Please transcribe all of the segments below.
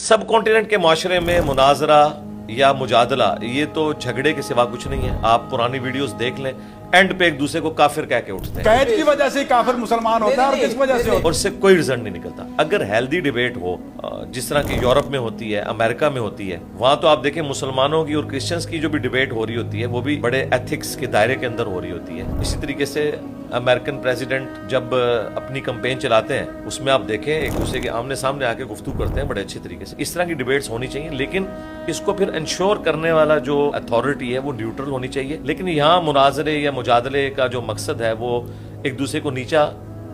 سب continent کے معاشرے میں مناظرہ یا مجادلہ یہ تو جھگڑے کے سوا کچھ نہیں ہے. آپ پرانی ویڈیوز دیکھ لیں, اینڈ پہ ایک دوسرے کو کافر کہہ کے اٹھتے ہیں. قید کی وجہ سے کافر مسلمان ہوتا ہے اور کس وجہ سے ہوتا ہے؟ اور اس سے کوئی رزلٹ نہیں نکلتا. اگر ہیلدی ڈیبیٹ ہو جس طرح کی یورپ میں ہوتی ہے, امریکہ میں ہوتی ہے, وہاں تو آپ دیکھیں مسلمانوں کی اور کرسچنس کی جو بھی ڈیبیٹ ہو رہی ہوتی ہے وہ بھی بڑے ایتھکس کے دائرے کے اندر ہو رہی ہوتی ہے. اسی طریقے سے امریکن پریزیڈنٹ جب اپنی کمپین چلاتے ہیں اس میں آپ دیکھیں ایک دوسرے کے آمنے سامنے آ کے گفتگو کرتے ہیں بڑے اچھے طریقے سے. اس طرح کی ڈیبیٹس ہونی چاہیے, لیکن اس کو پھر انشور کرنے والا جو اتھارٹی ہے وہ نیوٹرل ہونی چاہیے. لیکن یہاں مناظرے یا مجادلے کا جو مقصد ہے وہ ایک دوسرے کو نیچا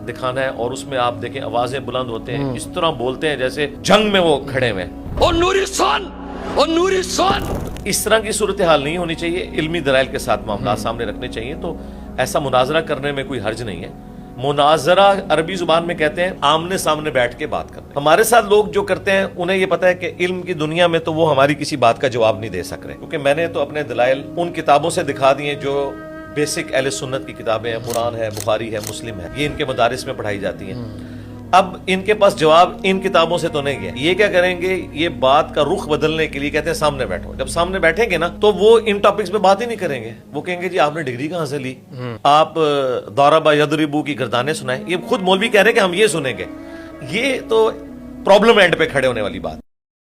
دکھانا ہے, اور اس میں آپ دیکھیں آوازیں بلند ہوتے ہیں, اس طرح بولتے ہیں جیسے جنگ میں وہ کھڑے ہوئے ہیں. اور نورستان اور نورستان اس طرح کی صورتحال نہیں ہونی چاہیے. علمی دلائل کے ساتھ معاملات سامنے رکھنے چاہیے. تو ایسا مناظرہ کرنے میں کوئی حرج نہیں ہے. مناظرہ عربی زبان میں کہتے ہیں آمنے سامنے بیٹھ کے بات کرنا. ہمارے ساتھ لوگ جو کرتے ہیں انہیں یہ پتا ہے کہ علم کی دنیا میں تو وہ ہماری کسی بات کا جواب نہیں دے سک رہے, کیونکہ میں نے تو اپنے دلائل ان کتابوں سے دکھا دیے جو بیسک اہل سنت کی کتابیں ہیں, قرآن ہے, بخاری ہے, مسلم ہے, یہ ان کے مدارس میں پڑھائی جاتی ہیں. اب ان کے پاس جواب ان کتابوں سے تو نہیں ہے. یہ کیا کریں گے, یہ بات کا رخ بدلنے کے لیے کہتے ہیں سامنے بیٹھو. جب سامنے بیٹھیں گے نا تو وہ ان ٹاپکس پہ بات ہی نہیں کریں گے. وہ کہیں گے جی آپ نے ڈگری کہاں سے لی, آپ ضرب یضرب کی گردانیں سنائیں. یہ خود مولوی کہہ رہے ہیں کہ ہم یہ سنیں گے. یہ تو پرابلم اینڈ پہ کھڑے ہونے والی بات.